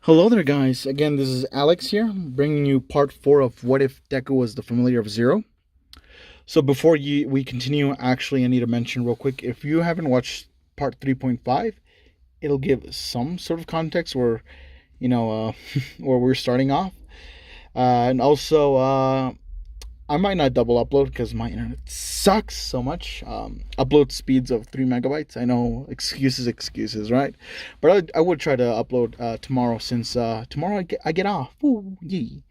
Hello there, guys. Again, this is Alex here, bringing you part 4 of What If Deku Was the Familiar of Zero. So before we continue, actually, I need to mention real quick, if you haven't watched part 3.5, it'll give some sort of context where we're starting off. And also, I might not double upload because my internet sucks so much. Upload speeds of 3 megabytes. I know, excuses, right? But I would try to upload tomorrow, since tomorrow I get off. Ooh, yee.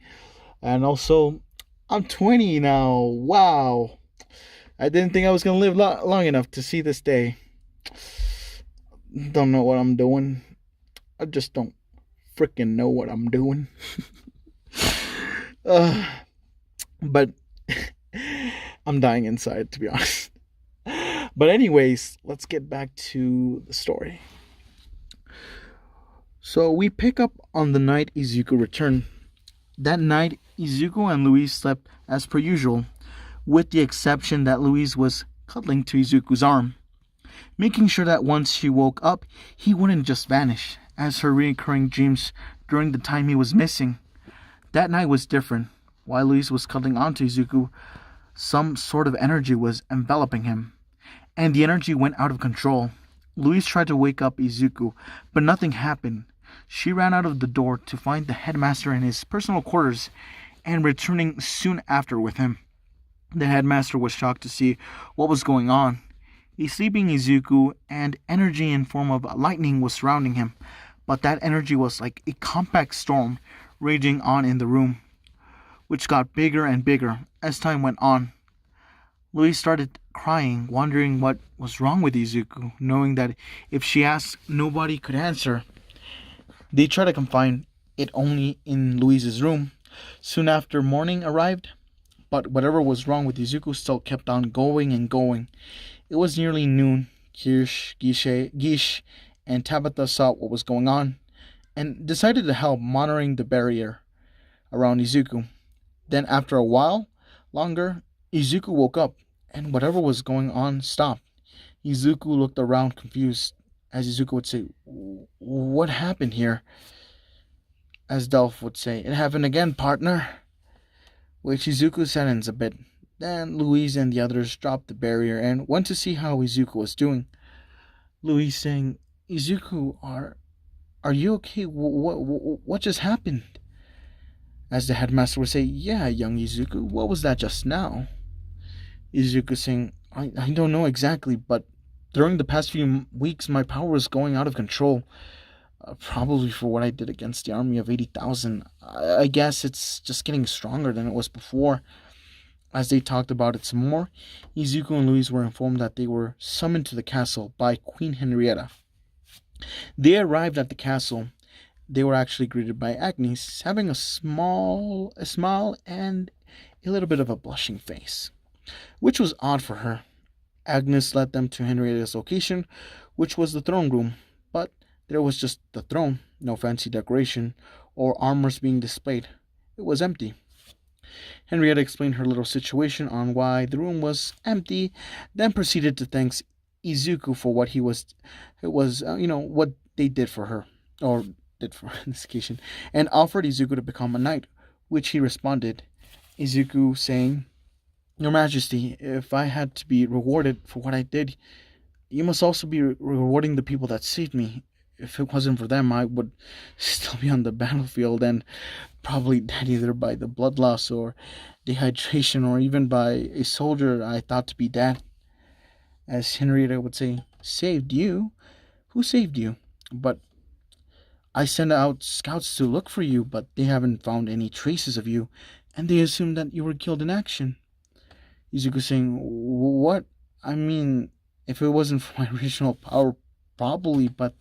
And also, I'm 20 now. Wow. I didn't think I was going to live long enough to see this day. Don't know what I'm doing. I just don't freaking know what I'm doing. But I'm dying inside, to be honest. But anyways, let's get back to the story. So we pick up on the night Izuku returned. That night, Izuku and Louise slept as per usual, with the exception that Louise was cuddling to Izuku's arm, making sure that once she woke up, he wouldn't just vanish, as her recurring dreams during the time he was missing. That night was different. While Louise was cuddling onto Izuku, some sort of energy was enveloping him, and the energy went out of control. Louise tried to wake up Izuku, but nothing happened. She ran out of the door to find the headmaster in his personal quarters, and returning soon after with him. The headmaster was shocked to see what was going on. A sleeping Izuku and energy in form of lightning was surrounding him, but that energy was like a compact storm raging on in the room, which got bigger and bigger as time went on. Louise started crying, wondering what was wrong with Izuku, knowing that if she asked, nobody could answer. They tried to confine it only in Louise's room. Soon after, morning arrived, but whatever was wrong with Izuku still kept on going and going. It was nearly noon. Gish, and Tabitha saw what was going on and decided to help, monitoring the barrier around Izuku. Then, after a while longer, Izuku woke up, and whatever was going on stopped. Izuku looked around confused, as Izuku would say, "What happened here?" As Delph would say, "It happened again, partner." Which Izuku silenced a bit. Then Louise and the others dropped the barrier and went to see how Izuku was doing. Louise saying, "Izuku, are you okay? What just happened?" As the headmaster would say, "Yeah, young Izuku, what was that just now?" Izuku saying, I don't know exactly, but during the past few weeks, my power was going out of control. Probably for what I did against the army of 80,000. I guess it's just getting stronger than it was before." As they talked about it some more, Izuku and Louise were informed that they were summoned to the castle by Queen Henrietta. They arrived at the castle. They were actually greeted by Agnes, having a smile and a little bit of a blushing face, which was odd for her. Agnes led them to Henrietta's location, which was the throne room, but there was just the throne, no fancy decoration or armors being displayed. It was empty. Henrietta explained her little situation on why the room was empty, then proceeded to thank Izuku for what what they did for her, or did for her in this occasion, and offered Izuku to become a knight, which he responded. Izuku saying, "Your Majesty, if I had to be rewarded for what I did, you must also be rewarding the people that saved me. If it wasn't for them, I would still be on the battlefield and probably dead either by the blood loss or dehydration, or even by a soldier I thought to be dead." As Henrietta would say, "Saved you? Who saved you?" "But I sent out scouts to look for you, but they haven't found any traces of you, and they assumed that you were killed in action." Izuku saying, "What? I mean, if it wasn't for my original power, probably, but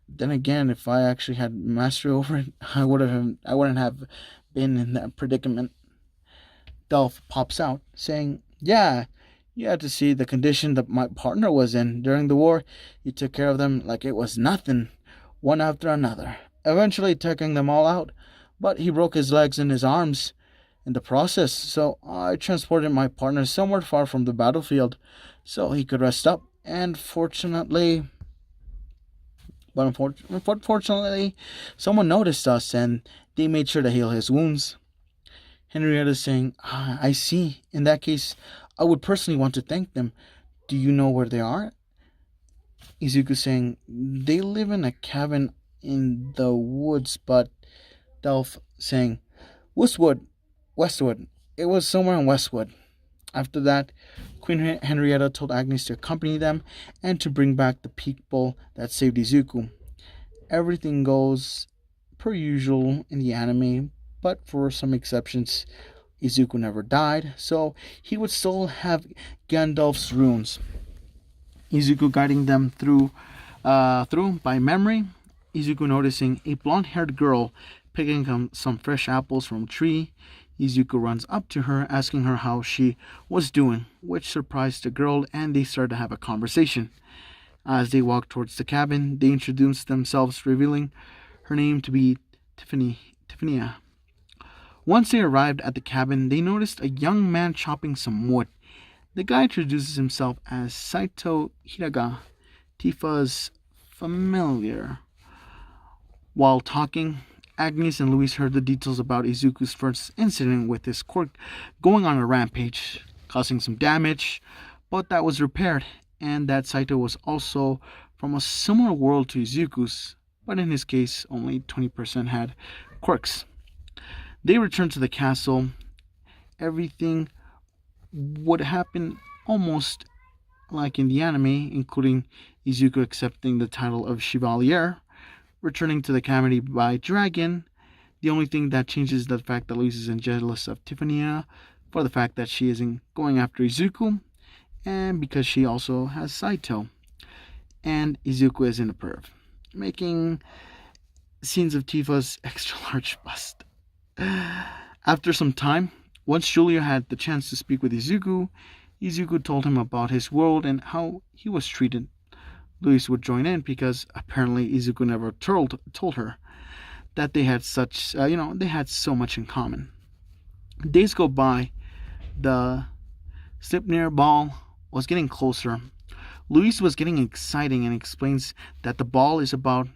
then again, if I actually had mastery over it, I wouldn't have been in that predicament." Delph pops out, saying, "Yeah, you had to see the condition that my partner was in during the war. You took care of them like it was nothing, one after another, eventually taking them all out, but he broke his legs and his arms in the process, so I transported my partner somewhere far from the battlefield so he could rest up, and fortunately But unfortunately, someone noticed us and they made sure to heal his wounds. Henrietta saying, I see. In that case, I would personally want to thank them. Do you know where they are? Izuku saying, they live in a cabin in the woods, but Delph saying, Westwood. It was somewhere in Westwood. After that, Queen Henrietta told Agnes to accompany them and to bring back the people that saved Izuku. Everything goes per usual in the anime, but for some exceptions, Izuku never died, so he would still have Gandalf's runes. Izuku guiding them through by memory. Izuku noticing a blonde-haired girl picking some fresh apples from a tree. Izuku runs up to her, asking her how she was doing, which surprised the girl, and they start to have a conversation. As they walk towards the cabin, they introduce themselves, revealing her name to be Tiffania. Once they arrived at the cabin, they noticed a young man chopping some wood. The guy introduces himself as Saito Hiraga, Tifa's familiar. While talking, Agnes and Louise heard the details about Izuku's first incident with his quirk going on a rampage, causing some damage, but that was repaired, and that Saito was also from a similar world to Izuku's, but in his case, only 20% had quirks. They returned to the castle. Everything would happen almost like in the anime, including Izuku accepting the title of Chevalier, returning to the cavity by dragon. The only thing that changes is the fact that Louise isn't jealous of Tiffania for the fact that she isn't going after Izuku, and because she also has Saito, and Izuku isn't a perv, making scenes of Tifa's extra large bust. After some time, once Julia had the chance to speak with Izuku, Izuku told him about his world and how he was treated. Louise would join in because apparently Izuku never told her that they had they had so much in common. Days go by. The Sleipnir ball was getting closer. Louise was getting exciting and explains that the ball is about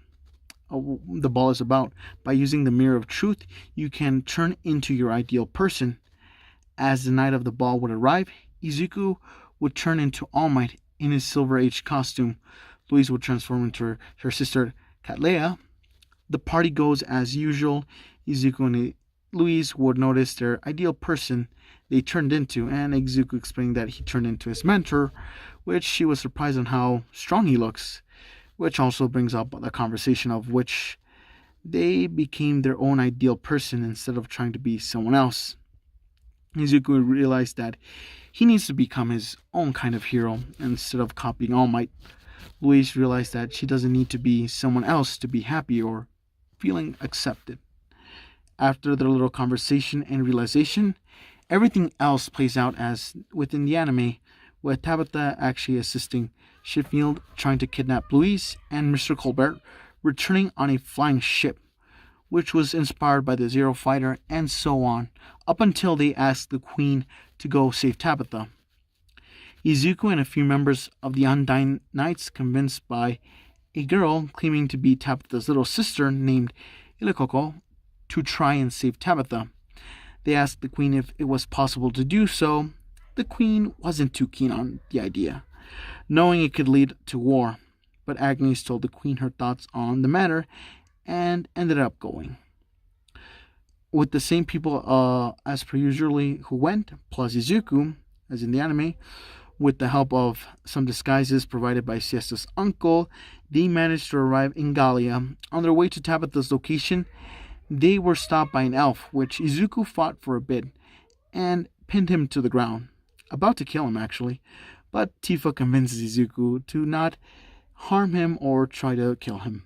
by using the mirror of truth, you can turn into your ideal person. As the night of the ball would arrive, Izuku would turn into All Might in his Silver Age costume. Louise would transform into her sister Cattleya. The party goes as usual. Izuku and Louise would notice their ideal person they turned into, and Izuku explained that he turned into his mentor, which she was surprised on how strong he looks, which also brings up the conversation of which they became their own ideal person instead of trying to be someone else. Izuku realized that he needs to become his own kind of hero instead of copying All Might. Louise realized that she doesn't need to be someone else to be happy or feeling accepted. After their little conversation and realization, everything else plays out as within the anime, with Tabitha actually assisting Sheffield trying to kidnap Louise and Mr. Colbert returning on a flying ship, which was inspired by the Zero Fighter, and so on, up until they asked the Queen to go save Tabitha. Izuku and a few members of the Undying Knights, convinced by a girl claiming to be Tabitha's little sister named Ilekoko, to try and save Tabitha. They asked the Queen if it was possible to do so. The Queen wasn't too keen on the idea, knowing it could lead to war, but Agnes told the Queen her thoughts on the matter and ended up going. With the same people as per usually who went, plus Izuku, as in the anime, with the help of some disguises provided by Siesta's uncle, they managed to arrive in Gallia. On their way to Tabitha's location, they were stopped by an elf, which Izuku fought for a bit and pinned him to the ground. About to kill him, actually, but Tifa convinces Izuku to not harm him or try to kill him,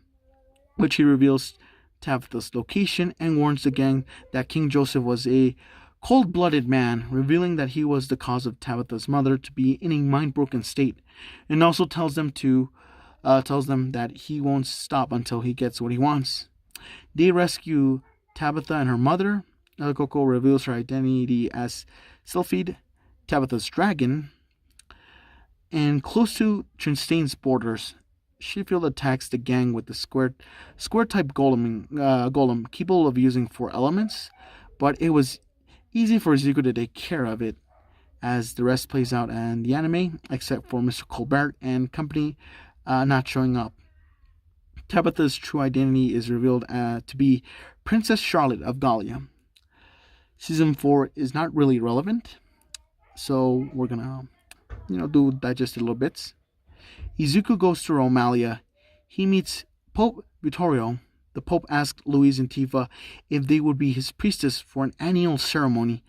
which he reveals Tabitha's location and warns the gang that King Joseph was a cold-blooded man, revealing that he was the cause of Tabitha's mother to be in a mind-broken state, and also tells them that he won't stop until he gets what he wants. They rescue Tabitha and her mother. Coco reveals her identity as Sylphide, Tabitha's dragon, and close to Trinstain's borders, Sheffield attacks the gang with the square type golem capable of using 4 elements, but it was easy for Izuku to take care of it as the rest plays out in the anime, except for Mr. Colbert and company not showing up. Tabitha's true identity is revealed to be Princess Charlotte of Gallia. Season 4 is not really relevant, so we're gonna, do digest it a little bit. Izuku goes to Romalia. He meets Pope Vittorio. The Pope asks Louise and Tifa if they would be his priestess for an annual ceremony.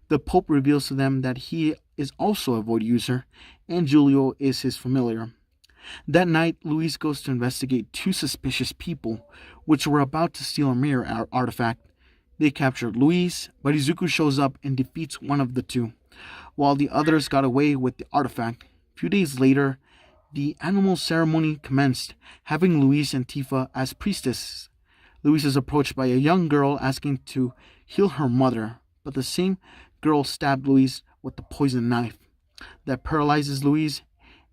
The Pope reveals to them that he is also a void user, and Giulio is his familiar. That night, Louise goes to investigate 2 suspicious people, which were about to steal a mirror artifact. They capture Louise, but Izuku shows up and defeats one of the 2, while the others got away with the artifact. A few days later, the animal ceremony commenced, having Louise and Tifa as priestesses. Louise is approached by a young girl asking to heal her mother, but the same girl stabbed Louise with the poison knife. That paralyzes Louise,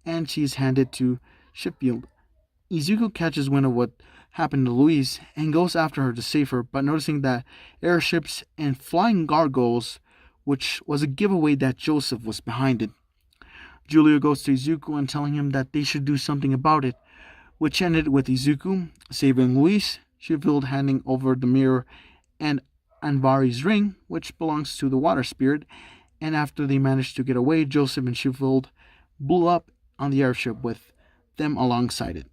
and she is handed to Sheffield. Izuku catches wind of what happened to Louise and goes after her to save her, but noticing that airships and flying gargoyles, which was a giveaway that Joseph was behind it. Giulio goes to Izuku and telling him that they should do something about it, which ended with Izuku saving Louise, Sheffield handing over the mirror and Anvari's ring, which belongs to the water spirit, and after they managed to get away, Joseph and Sheffield blew up on the airship with them alongside it.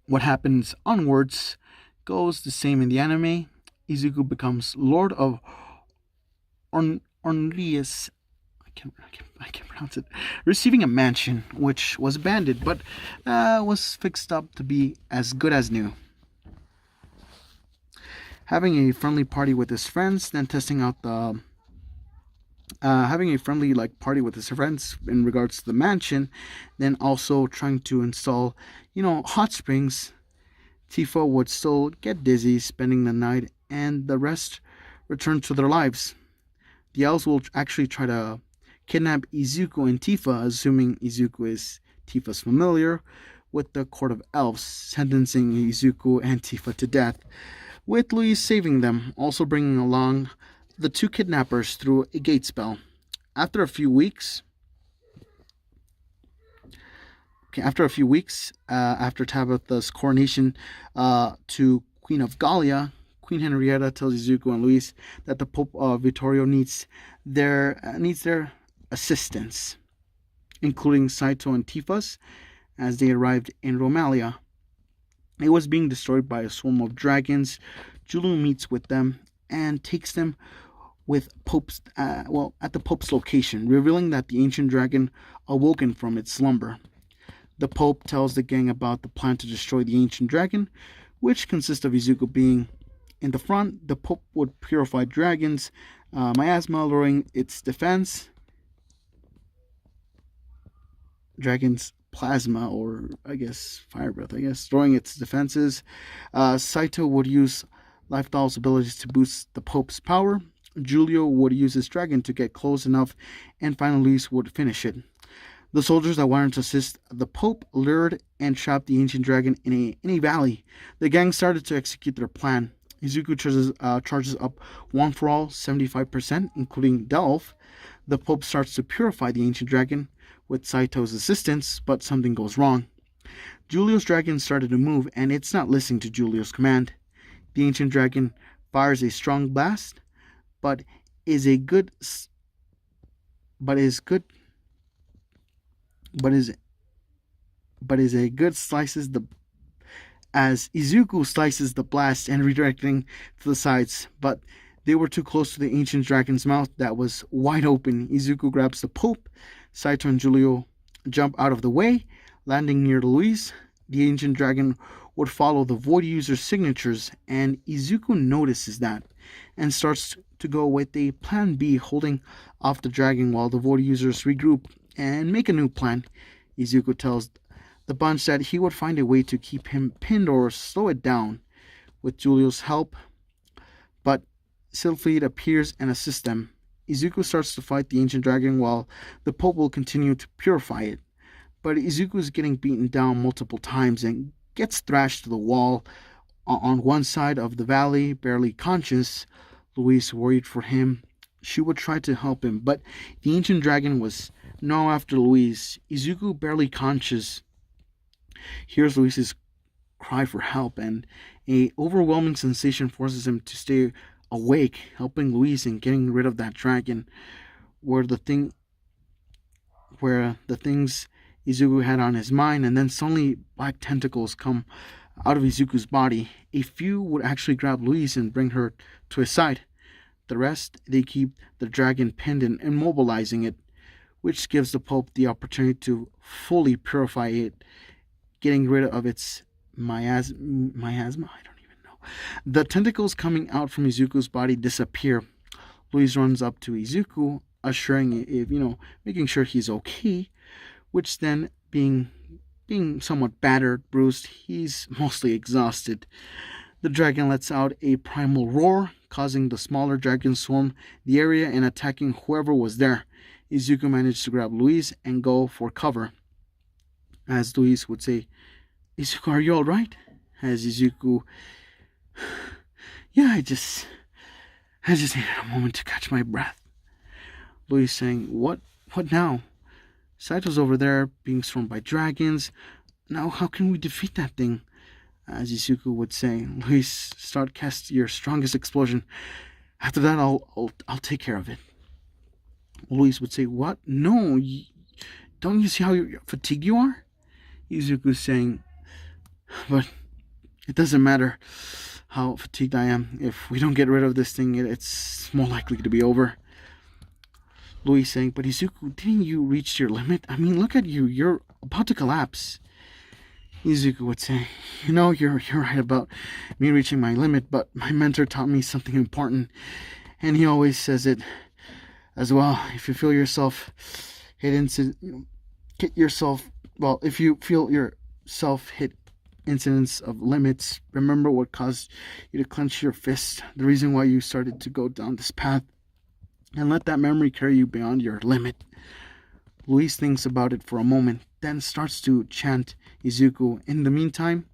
What happens onwards goes the same in the anime. Izuku becomes Lord of Ornlius. I can't pronounce it. Receiving a mansion which was abandoned, but was fixed up to be as good as new. Having a friendly party with his friends, then testing out the having a friendly party with his friends in regards to the mansion, then also trying to install hot springs. Tifa would still get dizzy spending the night, and the rest return to their lives. The elves will actually try to kidnap Izuku and Tifa, assuming Izuku is Tifa's familiar, with the court of elves, sentencing Izuku and Tifa to death, with Louise saving them, also bringing along the 2 kidnappers through a gate spell. After a few weeks, after Tabitha's coronation to Queen of Gallia, Queen Henrietta tells Izuku and Louise that the Pope Vittorio needs their assistance, including Saito and Tifa's, as they arrived in Romalia. It was being destroyed by a swarm of dragons. Giulio meets with them and takes them at the Pope's location, revealing that the ancient dragon awoken from its slumber. The Pope tells the gang about the plan to destroy the ancient dragon, which consists of Izuku being in the front. The Pope would purify dragons' miasma, lowering its defense. Dragon's plasma, or fire breath, throwing its defenses. Saito would use Lifethal's abilities to boost the Pope's power. Giulio would use his dragon to get close enough, and finally Louise would finish it. The soldiers that wanted to assist the Pope lured and trapped the ancient dragon in a valley. The gang started to execute their plan. Izuku charges up one for all, 75%, including Delph. The Pope starts to purify the ancient dragon with Saito's assistance, but something goes wrong. Giulio's dragon started to move, and it's not listening to Giulio's command. The ancient dragon fires a strong blast, but is a good slices the as Izuku slices the blast and redirecting to the sides, but they were too close to the ancient dragon's mouth that was wide open. Izuku grabs the Pope. Saito and Giulio jump out of the way, landing near Louise. The ancient dragon would follow the void user's signatures, and Izuku notices that and starts to go with a plan B, holding off the dragon while the void users regroup and make a new plan. Izuku tells the bunch that he would find a way to keep him pinned or slow it down with Giulio's help, but Sylphid appears and assists them. Izuku starts to fight the ancient dragon while the Pope will continue to purify it. But Izuku is getting beaten down multiple times and gets thrashed to the wall on one side of the valley, barely conscious. Louise worried for him. She would try to help him, but the ancient dragon was now after Louise. Izuku, barely conscious, hears Louise's cry for help, and a overwhelming sensation forces him to stay awake, helping Louise in getting rid of that dragon. Where the things Izuku had on his mind, and then suddenly black tentacles come out of Izuku's body. A few would actually grab Louise and bring her to his side. The rest, they keep the dragon pinned and immobilizing it, which gives the Pope the opportunity to fully purify it, getting rid of its miasma. I don't even know. The tentacles coming out from Izuku's body disappear. Louise runs up to Izuku, assuring making sure he's okay, which then being somewhat battered, bruised, he's mostly exhausted. The dragon lets out a primal roar, causing the smaller dragon swarm the area and attacking whoever was there. Izuku managed to grab Louise and go for cover. As Louise would say, "Izuku, are you alright?" As Izuku, "Yeah, I just needed a moment to catch my breath." Louise saying, What now? Saito's over there being swarmed by dragons. Now how can we defeat that thing?" As Izuku would say, "Louise, cast your strongest explosion. After that, I'll take care of it." Louise would say, "What? No, don't you see how fatigued you are?" Izuku saying, "But it doesn't matter how fatigued I am. If we don't get rid of this thing, it's more likely to be over." Louise saying, "But Izuku, didn't you reach your limit? I mean, look at you. You're about to collapse." Izuku would say, You're right about me reaching my limit, but my mentor taught me something important, and he always says it as well. If you feel yourself if you feel yourself hit incidents of limits, remember what caused you to clench your fist, the reason why you started to go down this path, and let that memory carry you beyond your limit." Louise thinks about it for a moment, then starts to chant Izuku. In the meantime,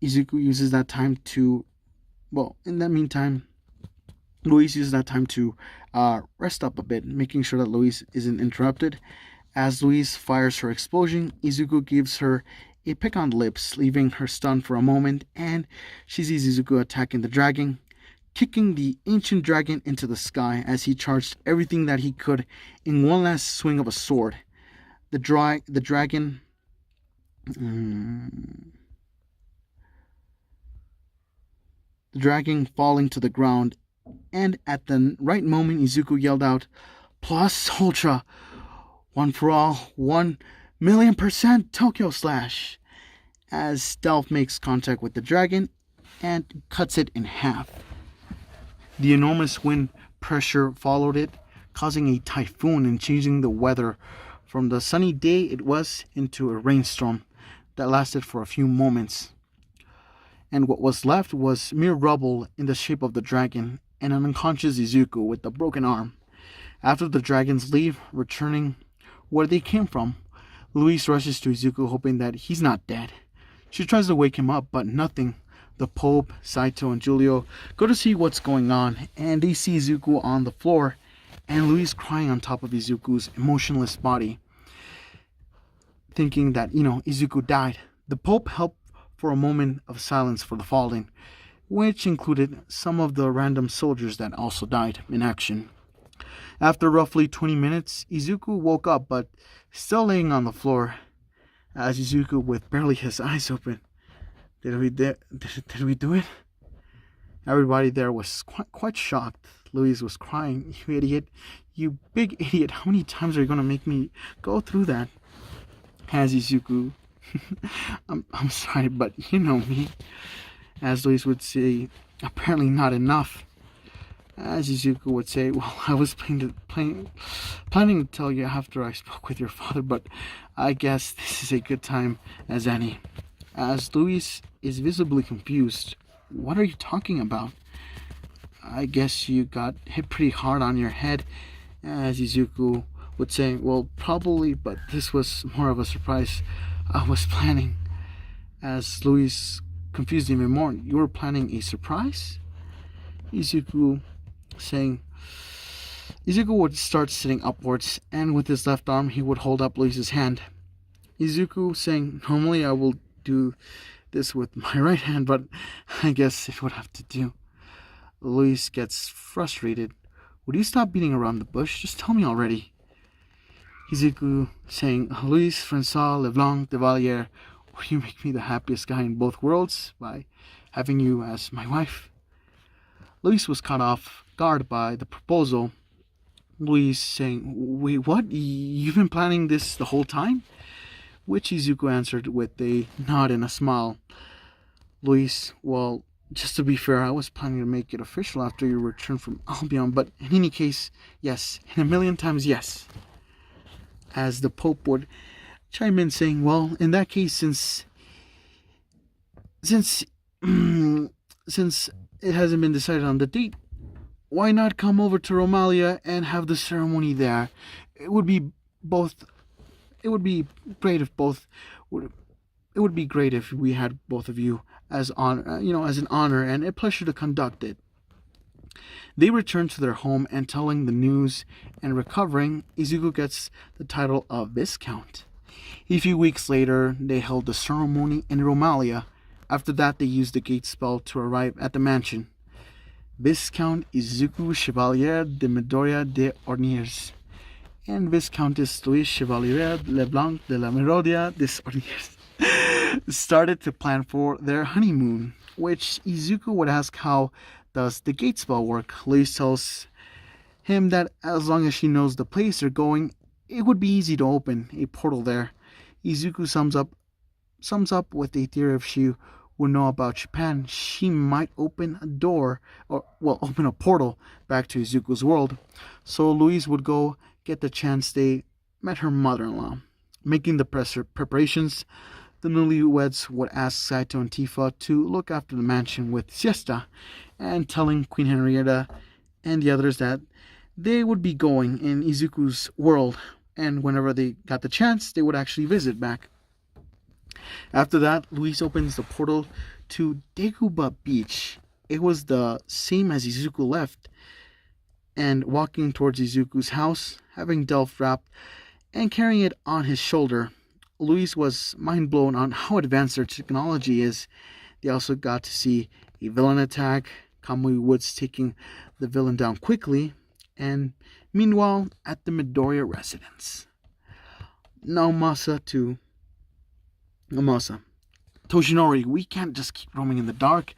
Louise uses that time to rest up a bit, making sure that Louise isn't interrupted. As Louise fires her explosion, Izuku gives her a peck on the lips, leaving her stunned for a moment, and she sees Izuku attacking the dragon, kicking the ancient dragon into the sky as he charged everything that he could in one last swing of a sword. The dragon falling to the ground, and at the right moment Izuku yelled out, "Plus Ultra! One for all, 1,000,000% Tokyo Slash!" as Stealth makes contact with the dragon and cuts it in half. The enormous wind pressure followed it, causing a typhoon and changing the weather from the sunny day it was into a rainstorm that lasted for a few moments. And what was left was mere rubble in the shape of the dragon and an unconscious Izuku with a broken arm. After the dragons leave, returning where they came from, Louise rushes to Izuku hoping that he's not dead. She tries to wake him up, but nothing. The Pope, Saito, and Giulio go to see what's going on, and they see Izuku on the floor and Louise crying on top of Izuku's emotionless body, thinking that, Izuku died. The Pope helped for a moment of silence for the fallen, which included some of the random soldiers that also died in action. After roughly 20 minutes, Izuku woke up, but still laying on the floor. As Izuku, with barely his eyes open, Did we do it? Everybody there was quite shocked. Louise was crying. "You idiot. You big idiot. How many times are you going to make me go through that?" As Izuku, I'm sorry, but you know me. As Louise would say, "Apparently not enough." As Izuku would say, "Well, I was planning to tell you after I spoke with your father, but I guess this is a good time as any." As Louise is visibly confused, "What are you talking about?" "I guess you got hit pretty hard on your head." As Izuku would say, well, probably, but this was more of a surprise I was planning. As Louis confused even more, you were planning a surprise? Izuku saying, Izuku would start sitting upwards, and with his left arm he would hold up Luis's hand. Izuku saying, normally I will do this with my right hand, but I guess it would have to do. Luis gets frustrated. Would you stop beating around the bush? Just tell me already. Izuku saying, Luis Francois Leblanc de Valliere, will you make me the happiest guy in both worlds by having you as my wife? Luis was caught off guard by the proposal. Luis saying, wait, what? You've been planning this the whole time? Which Izuku answered with a nod and a smile. Luis, well, just to be fair, I was planning to make it official after your return from Albion, but in any case, yes, and a million times yes. As the Pope would chime in saying, well, in that case, since it hasn't been decided on the date, why not come over to Romalia and have the ceremony there? It would be great if we had both of you as an honor and a pleasure to conduct it. They return to their home, and telling the news and recovering, Izuku gets the title of Viscount. A few weeks later, they held the ceremony in Romalia. After that, they used the gate spell to arrive at the mansion. Viscount Izuku Chevalier de Midoriya de Orniers and Viscountess Louise Chevalier Leblanc de la Merodia des Orniers started to plan for their honeymoon, which Izuku would ask how does the gate spell work. Louise tells him that as long as she knows the place they're going, it would be easy to open a portal there. Izuku sums up with a theory if she would know about Japan, she might open a portal back to Izuku's world. So Louise would go get the chance they met her mother-in-law. Making the preparations, the newlyweds would ask Saito and Tifa to look after the mansion with siesta, and telling Queen Henrietta and the others that they would be going in Izuku's world, and whenever they got the chance, they would actually visit back. After that, Louise opens the portal to Deku Beach. It was the same as Izuku left, and walking towards Izuku's house, having Delph wrapped and carrying it on his shoulder. Louise was mind blown on how advanced their technology is. They also got to see a villain attack, Kamui Woods taking the villain down quickly, and meanwhile at the Midoriya residence. Naomasa. Toshinori, we can't just keep roaming in the dark.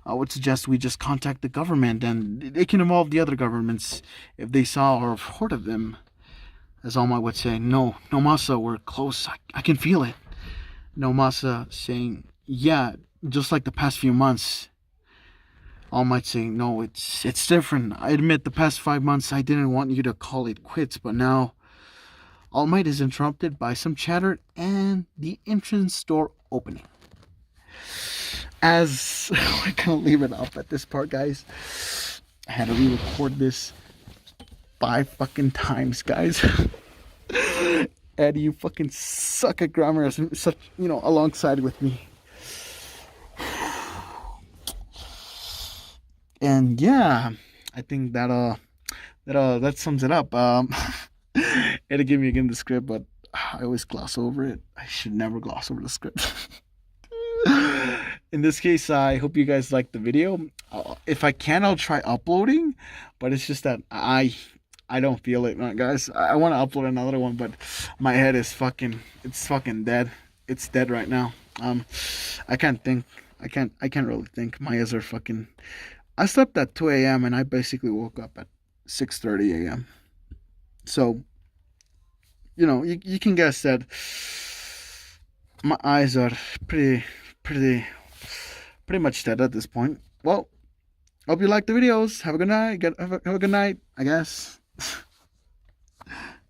I would suggest we just contact the government, and they can involve the other governments if they saw or heard of them. As All Might would say, no, Naomasa, we're close. I can feel it. Naomasa saying, yeah, just like the past few months. All Might saying, no, it's different. I admit the past 5 months I didn't want you to call it quits, but now All Might is interrupted by some chatter and the entrance door opening. As we're gonna leave it off at this part, guys. I had to re-record this 5 fucking times, guys. Eddie, you fucking suck at grammar, such, alongside with me. And yeah, I think that sums it up. Eddie gave me again the script, but I always gloss over it. I should never gloss over the script. In this case, I hope you guys liked the video. If I can, I'll try uploading, but it's just that I don't feel it, guys. I want to upload another one, but my head is fucking dead. It's dead right now. I can't think. I can't really think. My ears are fucking. I slept at 2 a.m. and I basically woke up at 6:30 a.m. So, you can guess that my eyes are pretty much dead at this point. Well, hope you liked the videos. Have a good night. Have a good night, I guess.